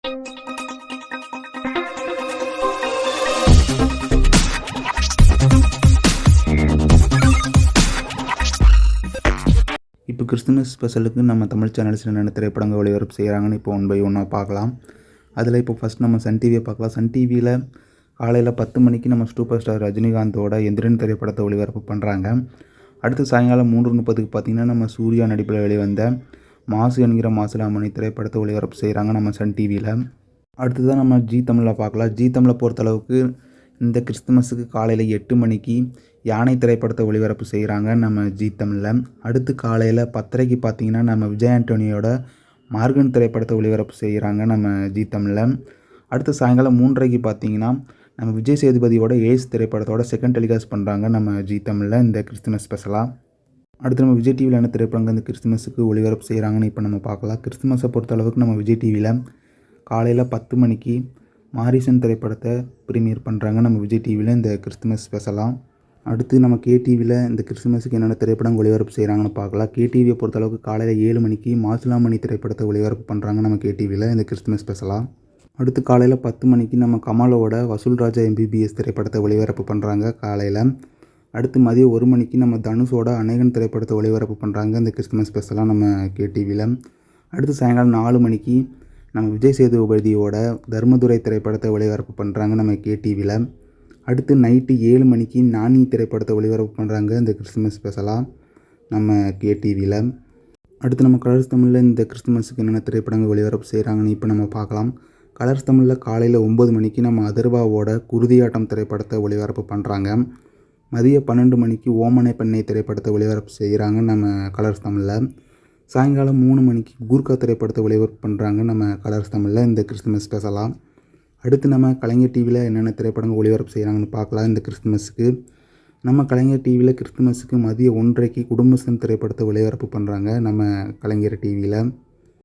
இப்போ கிறிஸ்துமஸ் ஸ்பெஷலுக்கு நம்ம தமிழ் சேனல்ஸில் என்னென்ன திரைப்படங்கள் ஒளிபரப்பு செய்கிறாங்கன்னு இப்போ ஒன் பை ஒன்னாக பார்க்கலாம். அதில் இப்போ ஃபஸ்ட் நம்ம சன் டிவியை பார்க்கலாம். சன் டிவியில் காலையில் 10 மணிக்கு நம்ம சூப்பர் ஸ்டார் ரஜினிகாந்தோட எந்திரன் திரைப்படத்தை ஒளிபரப்பு பண்ணுறாங்க. அடுத்து சாயங்காலம் 3:30க்கு பார்த்திங்கன்னா நம்ம சூர்யா நடிப்பில் வெளிவந்த மாசு என்கிற மாசிலாமணி திரைப்படத்தை ஒளிபரப்பு செய்கிறாங்க நம்ம சன் டிவியில். அடுத்ததான் நம்ம ஜீ தமிழில் பார்க்கலாம். ஜீ தமிழை பொறுத்தளவுக்கு இந்த கிறிஸ்துமஸுக்கு காலையில் 8 மணிக்கு யானை திரைப்படத்தை ஒளிபரப்பு செய்கிறாங்க நம்ம ஜீ தமிழில். அடுத்து காலையில் 10:30க்கு பார்த்திங்கன்னா நம்ம விஜய் ஆண்டனியோட மார்கன் திரைப்படத்தை ஒளிபரப்பு செய்கிறாங்க நம்ம ஜீ தமிழில். அடுத்து சாயங்காலம் 3:30க்கு பார்த்திங்கன்னா நம்ம விஜய் சேதுபதியோட ஏஸ் திரைப்படத்தோட செகண்ட் டெலிகாஸ்ட் பண்ணுறாங்க நம்ம ஜீ தமிழில் இந்த கிறிஸ்துமஸ் ஸ்பெஷலாக. அடுத்து நம்ம விஜய் டிவியில் என்ன திரைப்படங்கள் இந்த கிறிஸ்துமஸுக்கு ஒளிபரப்பு செய்கிறாங்கன்னு இப்போ நம்ம பார்க்கலாம். கிறிஸ்துமஸை பொறுத்தளவுக்கு நம்ம விஜய் டிவியில் காலையில் 10 மணிக்கு மாரிசன் திரைப்படத்தை ப்ரீமியர் பண்ணுறாங்க நம்ம விஜய் டிவியில் இந்த கிறிஸ்துமஸ் ஸ்பெஷலாக. அடுத்து நம்ம கேடிவியில் இந்த கிறிஸ்துமஸுக்கு என்னென்ன திரைப்படம் ஒளிபரப்பு செய்கிறாங்கன்னு பார்க்கலாம். கேடிவியை பொறுத்தளவுக்கு காலையில் 7 மணிக்கு மாசிலாமணி திரைப்படத்தை ஒளிபரப்பு பண்ணுறாங்க நம்ம கேடிவியில் இந்த கிறிஸ்துமஸ் ஸ்பெஷலாக. அடுத்து காலையில் 10 மணிக்கு நம்ம கமலோட வசூல் ராஜா எம்பிபிஎஸ் திரைப்படத்தை ஒளிபரப்பு பண்ணுறாங்க காலையில். அடுத்து மதியம் 1 மணிக்கு நம்ம தனுஷோட அநேகன் திரைப்படத்தை ஒளிபரப்பு பண்ணுறாங்க இந்த கிறிஸ்துமஸ் ஸ்பெஷலாக நம்ம கேடிவியில். அடுத்து சாயங்காலம் 4 மணிக்கு நம்ம விஜய் சேதுபதியோட தர்மதுரை திரைப்படத்தை ஒளிபரப்பு பண்ணுறாங்க நம்ம கேடிவியில். அடுத்து நைட்டு 7 மணிக்கு நானி திரைப்படத்தை ஒளிபரப்பு பண்ணுறாங்க இந்த கிறிஸ்துமஸ் ஸ்பெஷலாக நம்ம கேடிவியில். அடுத்து நம்ம கலர்ஸ் தமிழில் இந்த கிறிஸ்துமஸுக்கு என்னென்ன திரைப்படங்கள் ஒளிபரப்பு செய்கிறாங்கன்னு இப்போ நம்ம பார்க்கலாம். கலர்ஸ் தமிழில் காலையில் 9 மணிக்கு நம்ம அதர்வாவோட குருதியாட்டம் திரைப்படத்தை ஒளிபரப்பு பண்ணுறாங்க. மதியம் 12 மணிக்கு ஓமனை பெண்ணை திரைப்படத்தை ஒளிபரப்பு செய்கிறாங்க நம்ம கலர்ஸ் தமிழில். சாயங்காலம் 3 மணிக்கு கூர்க்கா திரைப்படத்தை ஒளிபரப்பு பண்ணுறாங்க நம்ம கலர்ஸ் தமிழில் இந்த கிறிஸ்துமஸ் ஸ்பெஷலாக. அடுத்து நம்ம கலைஞர் டிவியில் என்னென்ன திரைப்படங்கள் ஒளிபரப்பு செய்கிறாங்கன்னு பார்க்கலாம். இந்த கிறிஸ்துமஸுக்கு நம்ம கலைஞர் டிவியில் கிறிஸ்துமஸுக்கு மதியம் 1:30க்கு குடும்பஸ்தன் திரைப்படத்தை ஒளிபரப்பு பண்ணுறாங்க நம்ம கலைஞர் டிவியில்.